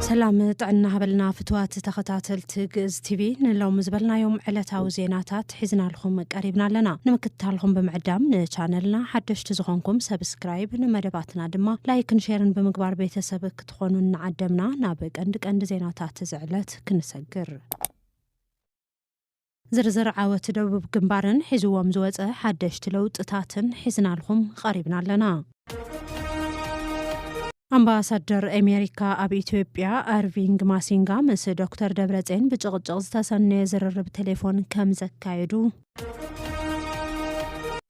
سلام طعنا هبلنا فتوات تختاتلت جز تيفي نلو مزبلنا يوم علتاو زيناتات حزنا لكم قريبنا لنا نمكتها لكم بمعدام نشانلنا حدش تزغنكم سبسكرايب نمدباتنا دما لايك نشيرن بمقبار بيتسبك تخونون نعدمنا نابق عند زيناتات تزعلت كنسقر زرزر عاوت دبب جنبارن حزوام زوجة حدش تلوت تاتن حزنا لكم قريبنا لنا أمباسادر أمريكا أب إثيوبيا أرفينغ ماسينغا مس دكتور دبرتين بجغجغ تسنى زرر بتليفون كم زكايدو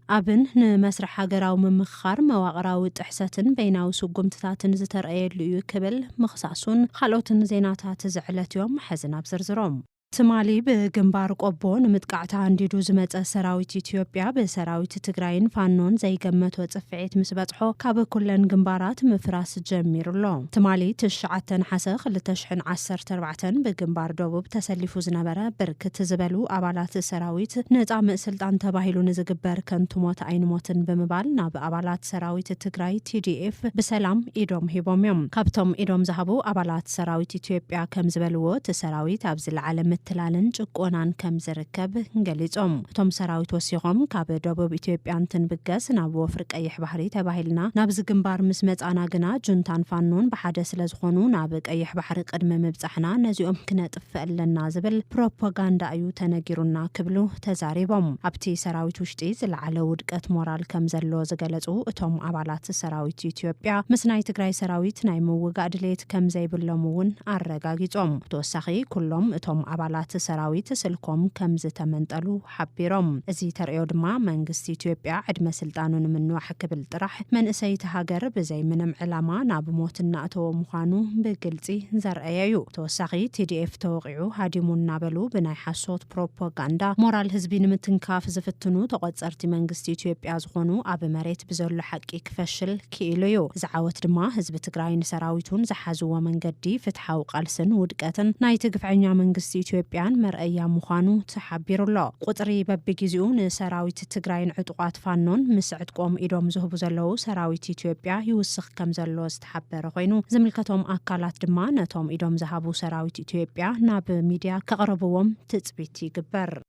أبن نمسرح هاجراو من مخار مواقراو تحساتن بيناو سوقمتاتن زترأيلو يكبل مخصاصون خلوتن زيناتات زعلت يوم حزنا بزرزروم تمالي بجنبار قبون متقعتا عنديدو زمت سراويت إثيوبيا بسراويت تجراين فانون زي جمت وتصفعيت مسبطحو كاب كلن جنبارات مفراس جمير الله تمالي تشعتن حسخ لتشحن 14 بجنبار دوب تسلفو زنبرة بركت زبلو أبالات سراويت نتعم سلطان تباهيلو نزقبر كنتموت عين موتن بمبال ناب أبالات سراويت تجراي TDF بسلام إيدوم هيبوم يوم كابتم إيدوم زهبو أبالات سراويت إثيوبيا كم زبلو تسراويت أبز العالم تلالن ጭቆናን ከም ዝርከብ ገሊጾም እቶም ሰራዊት ወሲቖም ካብ ደቡብ ኢትዮጵያን ትንብገስ ናብ ወፍሪ ቀይሕ ባህሪ ተባሂልና ናብ ዝግንባር ምስ መጻና ግና ጁንታን ፋኖን ብሓደ ስለ ዝኾኑ ናብ ቀይሕ ባህሪ ቅድመ ምብጻሕና ነዚኦም ክነጥፍ ኣለና ዝብል ፕሮፓጋንዳ እዩ ተነጊሩና ክብሉ ተዛሪቦም ኣብቲ ሰራዊት ውሽጢ ዝለዓለ ውድቀት ሞራል ከም ዘሎ ዝገለጹ እቶም ኣባላት ሰራዊት ኢትዮጵያ ምስ ናይ ትግራይ ሰራዊት ናይ ምውጋእ ድሌት ከም ዘይብሎም እውን ኣረጋጊጾም ተወሳኺ ኩሎም እቶም ኣባላት ሰራዊት ስልኮም ከም ዝተመንጠሉ ሓቢሮም እዚ ተርእዮ ድማ መንግስቲ ኢትዮጵያ ዕድመ ስልጣኑን ምንዋሕ ክብል ጥራሕ መንእሰይቲ ሃገር ብዘይ ምንም ዕላማ ናብ ሞትና እተዎ ምዃኑ ብግልጺ ዘርአየዩ ተወሳኺ TDF ተወቂዑ ሃዲሙና በሉ ብናይ ሓሶት ፕሮፓጋንዳ ሞራል ህዝቢ ንምትንካፍ ዝፍትኑ ተቆጸርቲ መንግስቲ ኢትዮጵያ ዝኾኑ ኣብ መሬት ብዘሎ ሓቂ ክፈሽል ክኢሉ እዩ ዝዓወት ድማ ህዝቢ ትግራይን ሰራዊቱን ዝሓዝዎ መንገዲ ፍትሓዊ ቃልስን ውድቀትን ናይ ትግፍዐኛ መንግስቲ ኢትዮጵያን مرأيا مخانو تحبير الله قطري ببجيزو نسراويت تجراين عطقات فانون مسعدكم إدوم زهبو زلو سراويت إثيوبيا يوسخ كم زلو استحبر غينو زملكتهم أكالات دمان توم إدوم زهبو سراويت إثيوبيا ناب ميديا كغربوهم تثبيتي جبر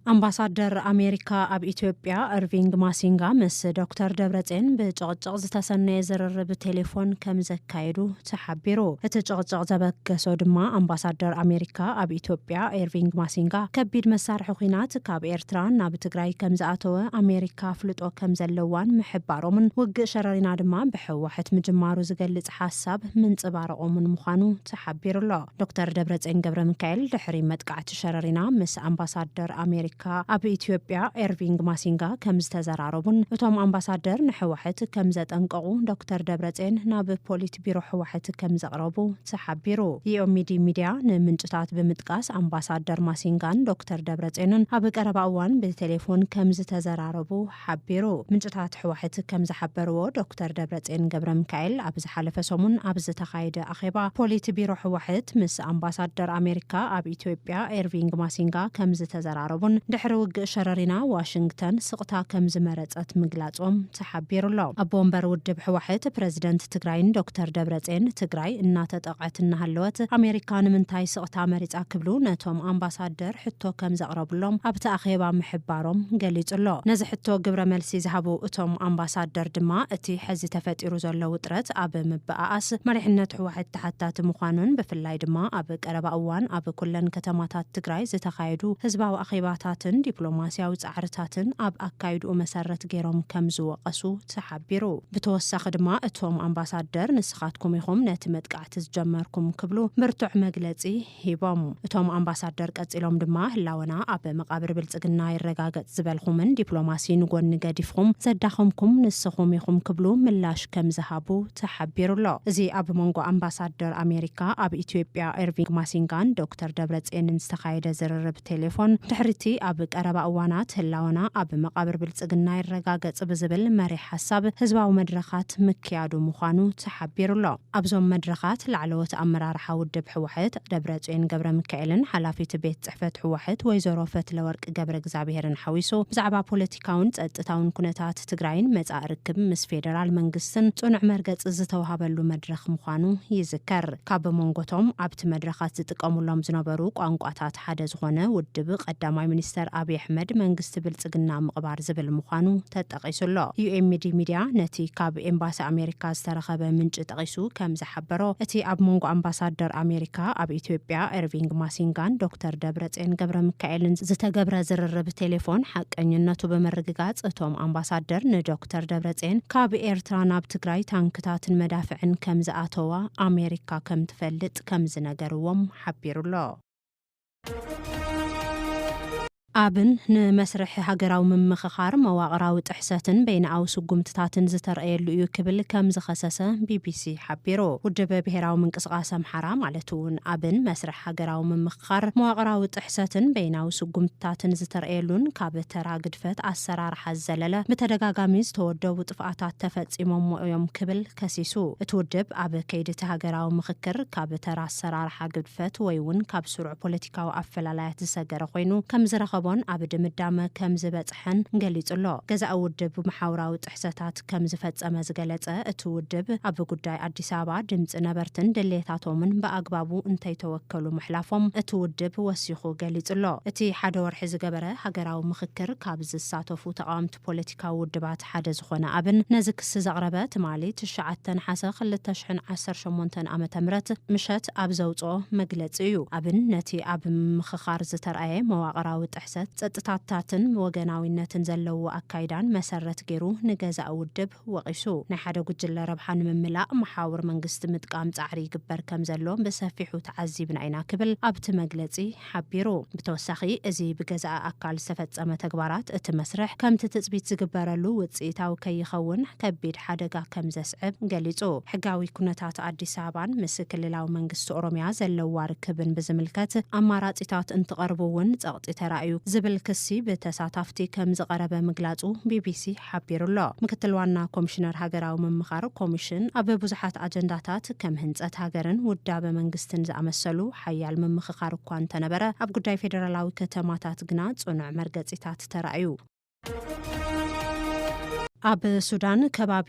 أمباسادر أمريكا أب إثيوبيا أرفينغ ماسينغا مس دكتور دبرتين بجغجغ زتسنى زرر بتليفون كم زكايدو تحبيرو اتجغجغ زبكسو دما أمباسادر أمريكا أب إثيوبيا أرفينغ ماسينغا كبيد مسارح خينات كاب إيرتران ناب تግራይ كم زاتو أمريكا فلطو كم زلوان محبارومن وق شررنا دما بحوحت مجمارو زገልጽ حساب من صبارقومن مخانو تحبيرلو دكتور دبرتين ገብረ ሚካኤል ድሕሪ መጥቃዕቲ شررنا مس أمباسادر أمريكا أب إثيوبيا إرفينغ ماسينغا كم زتزارروبن أتوم أمباسادر نحوحت كم زتنقعو دكتور دبرتين ناب بوليت بيرو حوحت كم زقربو تحبيرو يوميدي ميديا نمنجتات بمتقاس أمباسادر ماسينغان دكتور دبرتينن أب قرباوان بالتليفون كم زتزارروبو حبيرو منجتات حوحت كم زحبرو دكتور دبرتين ገብረ ሚካኤል أب زحلف سومن أب زتخايد أخيبا بوليت بيرو حوحت مس أمباسادر أمريكا أب إثيوبيا إرفينغ ماسينغا كم زتزارروبن دحر وق شررنا واشنطن سقطا كم زمرصت مغلاصوم تحبير الله ابومبر ودب حوحت بريزيدنت تግራይን دكتور دبرتين تግራይ እናተጠቃዕትና ሃለወት አሜሪካን ምንታይ ስቅታ መሪጻ ክብሉ ነቶም አምባሳደር ሕቶ ከም ዘቅረብሎም ኣብታ አኼባ ምሕባሮም ገሊጽሎ ነዚ ሕቶ ግብረ መልሲ ዝሃቡ እቶም አምባሳደር ድማ እቲ ሕዚ ተፈጢሩ ዘሎ ውጥረት ኣብ ምብኣስ መሪሕነት ሕወሓት ተሓታት ምዃኑን ብፍላይ ድማ ኣብ ቀረባ እዋን ኣብ ኩለን ከተማታት ትግራይ ዝተኻየዱ ህዝባዊ አኼባታትን ዲፕሎማሲያዊ ጻዕርታትን ኣብ አካይዱ መሰረት ገይሮም ከም ዝወቀሱ ተሓቢሩ ብተወሳኺ ድማ እቶም አምባሳደር ንስኻትኩም ኢኹም ነቲ መጥቃዕቲ ዝጀመርኩም ክብሉ ብርቱዕ መግለጺ ሂቦም እቶም አምባሳደር ቀጺሎም ድማ ህላወና ኣብ መቃብር ብልጽግና ይረጋገጽ ዝበልኹምን ዲፕሎማሲ ንጎኒ ገዲፍኩም ዘዳኸምኩም ንስኹም ኢኹም ክብሉ ምላሽ ከም ዝሃቡ ተሓቢሩሎ እዚ ኣብ መንጎ አምባሳደር አሜሪካ ኣብ ኢትዮጵያ ኢርቪንግ ማሲንጋን ዶክተር ደብረጽዮንን ዝተኻየደ ዝርርብ ቴሌፎን ድሕርቲ ኣብ ቀረባ እዋናት ህላውና ኣብ መቃብር ብልጽግና ይረጋገጽ ብዝብል መሪ ሓሳብ ህዝባዊ መድረኻት ምክያዱ ምዃኑ ተሓቢሩሎ። ኣብዞም መድረኻት ላዕለዎት ኣመራርሓ ውድብ ሕወሓት ደብረጽዮን ገብረ ሚካኤልን ሓላፊት ቤት ጽሕፈት ሕወሓት ወይዘሮ ፈትለወርቅ ገብረ እግዚአብሔርን ሓዊሱ ብዛዕባ ፖለቲካውን ጸጥታውን ኩነታት ትግራይን መጻኢ ርክብ ምስ ፌደራል መንግስትን ጽኑዕ መርገጽ ዝተዋሃበሉ መድረኽ ምዃኑ ይዝከር። ካብ መንጎቶም ኣብቲ መድረኻት ዝጥቀሙሎም ዝነበሩ ቋንቋታት ሓደ ዝኾነ ውድብ ቀዳማይ ሚኒስተር አብይ አሕመድ መንግስቲ ብልጽግና ምቕባር ዝብል ምዃኑ ተጠቒሱሎ። ዩኤምዲ ሚድያ ነቲ ካብ ኤምባሲ ኣሜሪካ ዝተረኸበ ምንጭ ጠቒሱ ከም ዝሓበሮ እቲ ኣብ መንጎ ኣምባሳደር ኣሜሪካ ኣብ ኢትዮጵያ ኤርቪንግ ማሲንጋን ዶክተር ደብረጽዮን ገብረ ሚካኤልን ዝተገብረ ዝርርብ ቴሌፎን ሓቀኝነቱ ብምርግጋጽ እቶም ኣምባሳደር ንዶክተር ደብረጽዮን ካብ ኤርትራ ናብ ትግራይ ታንክታትን መዳፍዕን ከም ዝኣተዋ ኣሜሪካ ከም ትፈልጥ ከም ዝነገርዎም ሓቢሩሎ። ኣብን ንመስርሕ ሃገራዊ ምምኽኻር መዋቕራዊ ጥሕሰትን በይናዊ ስጉምትታትን ዝተረኣየሉ እዩ ክብል ከም ዝኸሰሰ ቢቢሲ ሓቢሩ። ውድብ ብሄራዊ ምንቅስቓስ ኣምሓራ ማለት እውን ኣብን መስርሕ ሃገራዊ ምምኽኻር መዋቕራዊ ጥሕሰትን በይናዊ ስጉምትታትን ዝተረኣየሉን ካብ ተራ ግድፈት ኣሰራርሓ ዘለለ ብተደጋጋሚ ዝተወደቡ ጥፍኣታት ተፈጺሞም እዮም ክብል ከሲሱ። እቲ ውድብ ኣብ ከይዲ እቲ ሃገራዊ ምኽክር ካብ ተራ ኣሰራርሓ ግድፈት ወይ እውን ካብ ስሩዕ ፖለቲካዊ ኣፈላላያት ዝሰገረ ኮይኑ ከም ዝረኸቦ ኣብ ድምዳመ ከም ዝበጽሐን ገሊጹሎ። ገዛኢ ውድብ ማሕበራዊ ጥሕሰታት ከም ዝፈጸመ ዝገለጸ እቲ ውድብ ኣብ ጉዳይ ኣዲስ ኣበባ ድምፂ ነበርትን ድሌታቶምን ብኣግባቡ እንተይተወከሉ ምሕላፎም እቲ ውድብ ወሲኹ ገሊጹሎ። እቲ ሓደ ወርሒ ዝገበረ ሃገራዊ ምኽክር ካብ ዝሳተፉ ተቃወምቲ ፖለቲካዊ ውድባት ሓደ ዝኾነ ኣብን ነዚ ክሲ ዘቕረበ ትማሊ 9 ሓሰ 2018 ዓ.ም ምሸት ኣብ ዘውፅኦ መግለጺ እዩ። ኣብን ነቲ ኣብ ምኽኻር ዝተረኣየ መዋቕራዊ ጥሕሰት ጸጥታታትን ወገናዊነትን ዘለዎ ኣካይዳን መሰረት ገይሩ ንገዛኢ ውድብ ወቒሱ ናይ ሓደ ጉጅለ ረብሓ ንምምላእ መሓውር መንግስቲ ምጥቃም ጻዕሪ ይግበር ከም ዘሎ ብሰፊሑ ተዓዚብና ኢና ክብል ኣብቲ መግለጺ ሓቢሩ። ብተወሳኺ እዚ ብገዛኢ ኣካል ዝተፈጸመ ተግባራት እቲ መስርሕ ከምቲ ትጽቢት ዝግበረሉ ውጽኢታዊ ከይኸውን ከቢድ ሓደጋ ከም ዘስዕብ ገሊጹ። ሕጋዊ ኩነታት ኣዲስ ኣበባን ምስ ክልላዊ መንግስቲ ኦሮሚያ ዘለዋ ርክብን ብዝምልከት ኣማራጺታት እንትቐርቡ እውን ጸቕጢ ተራእዩ ዝብል ክሲ ብተሳታፍቲ ከም ዝቐረበ ምግላጹ ቢቢሲ ሓቢሩሎ። ምክትል ዋና ኮሚሽነር ሃገራዊ ምምኻር ኮሚሽን ኣብ ብዙሓት ኣጀንዳታት ከም ህንጸት ሃገርን ውዳበ መንግስትን ዝኣመሰሉ ሓያል ምምኽኻር እኳ እንተነበረ ኣብ ጉዳይ ፌደራላዊ ከተማታት ግና ጽኑዕ መርገጺታት ተራእዩ። ኣብ ሱዳን ከባቢ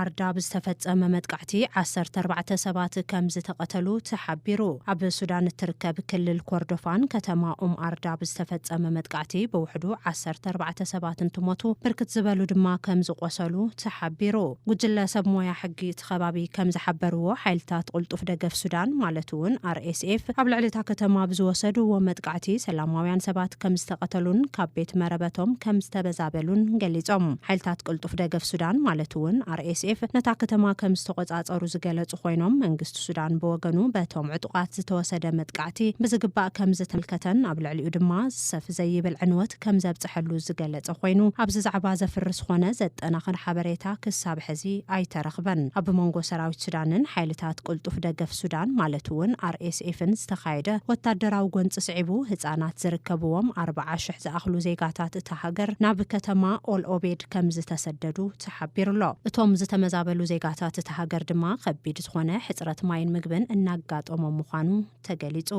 አርዳብ ዝተፈጸመ መጥቃዕቲ 14 ሰባት ከም ዝተቐተሉ ተሓቢሩ። ኣብ ሱዳን እትርከብ ክልል ኮርዶፋን ከተማ አርዳብ ዝተፈጸመ መጥቃዕቲ ብውሕዱ 14 ሰባት እንትሞቱ ብርክት ዝበሉ ድማ ከም ዝቆሰሉ ተሓቢሩ። ጉጅለ ሰብ ሞያ ሕጊ እቲ ከባቢ ከም ዝሓበርዎ ሓይልታት ቁልጡፍ ደገፍ ሱዳን ማለት እውን RSF ኣብ ልዕሊ እታ ከተማ ብዝወሰድዎ መጥቃዕቲ ሰላማውያን ሰባት ከም ዝተቐተሉን ካብ ቤት መረበቶም ከም ዝተበዛበሉን ገሊጾም። ሓይልታት ቁልጡፍ ደገፍ ሱዳን ማለት እውን RSF ነታ ከተማ ከም ዝተቆጻጸሩ ዝገለጹ ኮይኖም መንግስቲ ሱዳን በወገኑ በቶም ዕጡቃት ዝተወሰደ መጥቃዕቲ ብዝግባእ ከም ዝተመልከተን ኣብ ልዕሊኡ ድማ ሰፍ ዘይብል ዕንወት ከም ዘብጽሐሉ ዝገለጸ ኮይኑ ኣብዚ ዛዕባ ዘፍርስ ኾነ ዘጠናኽር ሓበሬታ ክሳብ ሕዚ ኣይተረኽበን። ኣብ መንጎ ሰራዊት ሱዳንን ሓይልታት ቁልጡፍ ደገፍ ሱዳን ማለት እውን RSFን ዝተኻየደ ወታደራዊ ጎንፂ ስዒቡ ህጻናት ዝርከብዎም 40,000 ዝኣኽሉ ዜጋታት እታ ሃገር ናብ ከተማ ኦልኦቤድ ከም ዝተሰደዱ ተሓቢሩሎ። እቶም ዝተመዛበሉ ዜጋታት እቲ ሃገር ድማ ከቢድ ዝኾነ ሕጽረት ማይን ምግብን እናጋጠሞም ምዃኑ ተገሊጹ።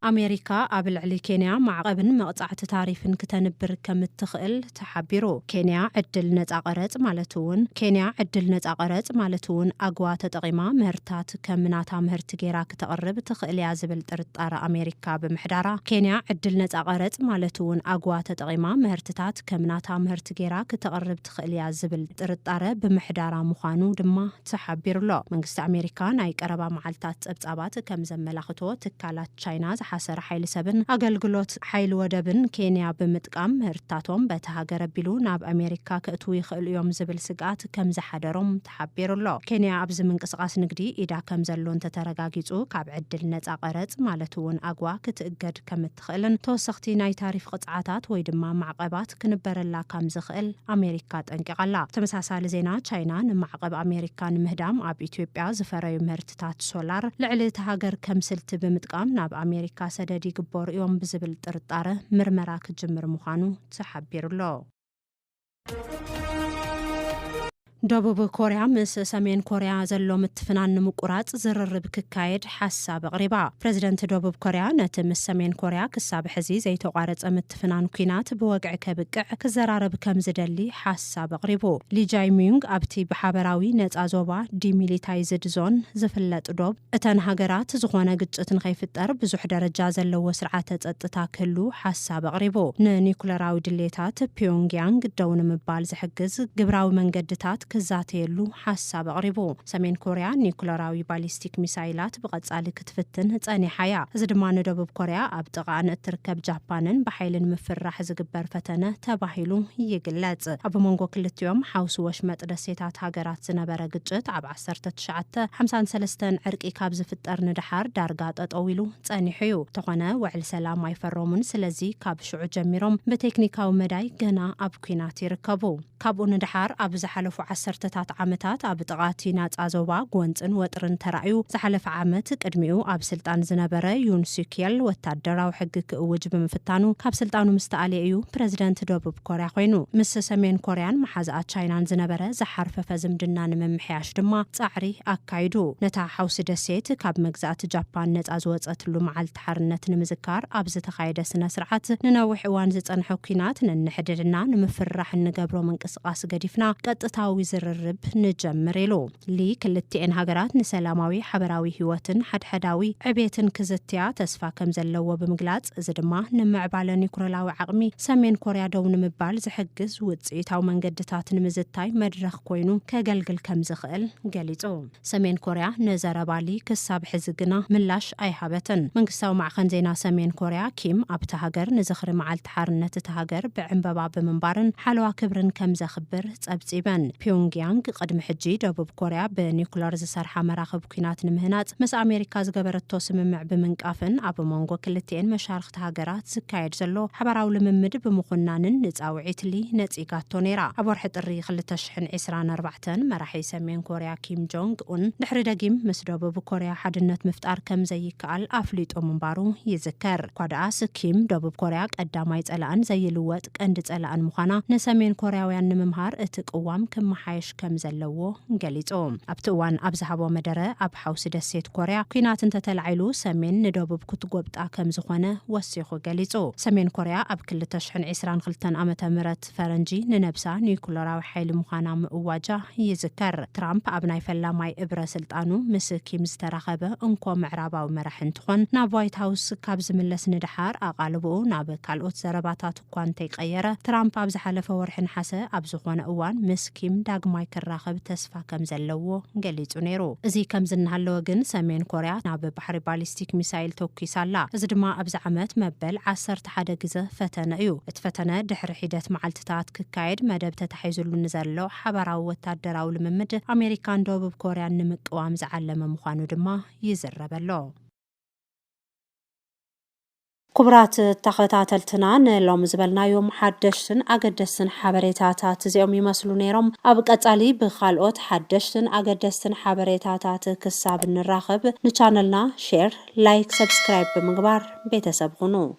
ኣሜሪካ ኣብ ልዕሊ ኬንያ ማዕቐብን መቕጻዕቲ ታሪፍን ከተንብር ከም እትኽእል ተሓቢሩ። ኬንያ ዕድል ነጻ ቀረጽ ማለት እውን ኣግዋ ተጠቒማ ምህርታት ከም ናታ ምህርቲ ጌራ ክትቐርብ ትኽእል እያ ዝብል ጥርጣረ ኣሜሪካ ብምሕዳራ ኬንያ ዕድል ነጻ ቀረጽ ማለት እውን ኣግዋ ተጠቒማ ምህርትታት ከም ናታ ምህርቲ ጌራ ክትቐርብ ትኽእል እያ ዝብል ጥርጣረ ብምሕዳራ ምዃኑ ድማ ተሓቢሩሎ። መንግስቲ ኣሜሪካ ናይ ቀረባ መዓልታት ጸብጻባት ከም ዘመላኽቶ ትካላት ቻይና ሓሰር ሓይሊ ሰብን ኣገልግሎት ሓይሊ ወደብን ኬንያ ብምጥቃም ምህርታቶም በቲ ሃገር ኣቢሉ ናብ ኣሜሪካ ክእትዉ ይኽእሉ እዮም ዝብል ስግኣት ከም ዝሓደሮም ተሓቢሩሎ። ኬንያ ኣብዚ ምንቅስቓስ ንግዲ ኢዳ ከም ዘሎ እንተተረጋጊጹ ካብ ዕድል ነጻ ቀረጽ ማለት እውን ኣግዋ ክትእገድ ከም እትኽእልን ተወሰኽቲ ናይ ታሪፍ ቅፅዓታት ወይ ድማ ማዕቐባት ክንበረላ ከም ዝኽእል ኣሜሪካ ጠንቂቓላ። ተመሳሳሊ ዜና ቻይና ንማዕቐብ ኣሜሪካ ንምህዳም ኣብ ኢትዮጵያ ዝፈረዩ ምህርትታት ሶላር ልዕሊ እቲ ሃገር ከም ስልቲ ብምጥቃም ናብ ኣሜሪካ ሰደድ ይግበር እዮም ብዝብል ጥርጣረ ምርመራ ክጅምር ምዃኑ ተሓቢሩሎ ደቡብ ኮርያ ምስ ሰሜን ኮርያ ዘሎ ምትፍናን ምቁራጽ ዝርርብ ክካየድ ሓሳብ ኣቕሪባ ፕሬዝደንት ደቡብ ኮርያ ነቲ ምስ ሰሜን ኮርያ ክሳብ ሕዚ ዘይተቋረጸ ምትፍናን ኩናት ብወግዒ ከብቅዕ ክዘራረብ ከም ዝደሊ ሓሳብ ኣቕሪቡ ሊጃይ ሚዩንግ ኣብቲ ብሓበራዊ ነጻ ዞባ ዲሚሊታይዝድ ዞን ዝፍለጥ ዶብ እተን ሃገራት ዝኾነ ግጭት ንኸይፍጠር ብዙሕ ደረጃ ዘለዎ ስርዓተ ጸጥታ ክህሉ ሓሳብ ኣቕሪቡ ንኒኩለራዊ ድሌታት ፒዮንግያንግ ደው ንምባል ዝሕግዝ ግብራዊ መንገድታት ክዛተየሉ ሓሳብ ኣቕሪቡ ሰሜን ኮርያ ኒኩለራዊ ባሊስቲክ ሚሳይላት ብቐጻሊ ክትፍትን ጸኒሓያ እዚ ድማ ንደቡብ ኮርያ ኣብ ጥቓን እትርከብ ጃፓንን ብሓይልን ምፍራሕ ዝግበር ፈተነ ተባሂሉ ይግለጽ ኣብ መንጎ ክልቲኦም ሓውሲ ወሽመጥ ደሴታት ሃገራት ዝነበረ ግጭት ኣብ 1953 ዕርቂ ካብ ዝፍጠር ንድሓር ዳርጋ ጠጠው ኢሉ ጸኒሑ እዩ ተኾነ ውዕል ሰላም ኣይፈረሙን ስለዚ ካብ ሽዑ ጀሚሮም ብቴክኒካዊ መዳይ ገና ኣብ ኩናት ይርከቡ ካብኡ ንድሓር ኣብ ዝሓለፉ ዓሰርተታት ዓመታት ኣብ ጥቓቲ ናጻ ዞባ ጎንፅን ወጥርን ተራእዩ ዝሓለፈ ዓመት ቅድሚኡ ኣብ ስልጣን ዝነበረ ዩን ሱክየል ወታደራዊ ሕጊ ክእውጅ ብምፍታኑ ካብ ስልጣኑ ምስተኣልየ እዩ ፕሬዝደንት ደቡብ ኮርያ ኮይኑ ምስ ሰሜን ኮርያን መሓዝኣ ቻይናን ዝነበረ ዝሓርፈፈ ዝምድና ንምምሕያሽ ድማ ጻዕሪ ኣካይዱ ነታ ሓውሲ ደሴት ካብ መግዛእቲ ጃፓን ነጻ ዝወፀትሉ መዓልቲ ሓርነት ንምዝካር ኣብ ዝተኻየደ ስነ ስርዓት ንነዊሕ እዋን ዝጸንሐ ኩናት ነንሕድድና ንምፍራሕ እንገብሮ ምንቅስቃስ ገዲፍና ቀጥታዊ ዝርርብ ንጀምር ኢሉ ሊ ክልቲአን ሃገራት ንሰላማዊ ሓበራዊ ህይወትን ሓድሓዳዊ ዕቤትን ክዝትያ ተስፋ ከም ዘለዎ ብምግላጽ እዚ ድማ ንምዕባለ ኒኩለራዊ ዓቕሚ ሰሜን ኮርያ ደው ንምባል ዝሕግዝ ውጽኢታዊ መንገድታት ንምዝታይ መድረኽ ኮይኑ ከገልግል ከም ዝኽእል ገሊጹ ሰሜን ኮርያ ነዘረባሊ ክሳብ ሕዚ ግና ምላሽ ኣይሃበትን መንግስታዊ ማዕኸን ዜና ሰሜን ኮርያ ኪም ኣብታ ሃገር ንዝኽሪ መዓልቲ ሓርነት እታ ሃገር ብዕንበባ ብምንባርን ሓለዋ ክብርን ከም ዘኽብር ጸብጺበን ፒዮንግያንግ ቅድሚ ሕጂ ደቡብ ኮርያ በኒኩለር ዝሰርሓ መራኸብ ኩናት ንምህናጽ ምስ ኣሜሪካ ዝገበረቶ ስምምዕ ብምንቃፍን ኣብ መንጎ ክልቲአን መሻርክቲ ሃገራት ዝካየድ ዘሎ ሓበራዊ ልምምድ ብምኹናንን ንጻውዒት ሊ ነጺጋቶ ነይራ ኣብ ወርሒ ጥሪ 2024 መራሒ ሰሜን ኮርያ ኪም ጆንግ ኡን ድሕሪ ደጊም ምስ ደቡብ ኮርያ ሓድነት ምፍጣር ከም ዘይከኣል ኣፍሊጦ ምንባሩ ይዝከር ኳድኣስ ኪም ደቡብ ኮርያ ቀዳማይ ጸላእን ዘይልወጥ ቀንዲ ጸላእን ምዃና ንሰሜን ኮርያውያን ንምምሃር እቲ ቅዋም ክመሓየሽ ከም ዘለዎ ገሊጹ ኣብቲ እዋን ኣብ ዝሃቦ መደረ ኣብ ሓውሲ ደሴት ኮርያ ኩናት እንተተላዒሉ ሰሜን ንደቡብ ክትጎብጣ ከም ዝኾነ ወሲኹ ገሊጹ ሰሜን ኮርያ ኣብ 2022 ዓመተ ምህረት ፈረንጂ ንነብሳ ኒኩለራዊ ሓይሊ ምዃና ምእዋጃ ይዝከር ትራምፕ ኣብ ናይ ፈላማይ እብረ ስልጣኑ ምስ ኪም ዝተራኸበ እንኮ ምዕራባዊ መራሒ እንትኾን ናብ ዋይት ሃውስ ካብ ዝምለስ ንድሓር ኣቓልብኡ ናብ ካልኦት ዘረባታት እኳ እንተይቀየረ ትራምፕ ኣብ ዝሓለፈ ወርሒ ነሓሰ ኣብ ዝኾነ እዋን ምስ ኪም ዳግማይ ክራኸብ ተስፋ ከም ዘለዎ ገሊጹ ነይሩ እዚ ከም ዝናሃለወ ግን ሰሜን ኮርያ ናብ ባሕሪ ባሊስቲክ ሚሳይል ተኪሳላ እዚ ድማ ኣብዚ ዓመት መበል 11 ግዜ ፈተነ እዩ እቲ ፈተነ ድሕሪ ሒደት መዓልትታት ክካየድ መደብ ተታሒዙሉ ንዘሎ ሓበራዊ ወታደራዊ ልምምድ ኣሜሪካን ደቡብ ኮርያን ንምቅዋም ዝዓለመ ምዃኑ ድማ ይዝረበሎ كبرات تختاتلتنا نلوم زبلنايوم حدشتن أقدستن حبريتاتات زيوم يمسلو نيروم أبقاتالي بخالقوت حدشتن أقدستن حبريتاتات كساب الراخب نچانلنا شير لايك سبسكرايب بمقبار بيتسابقونو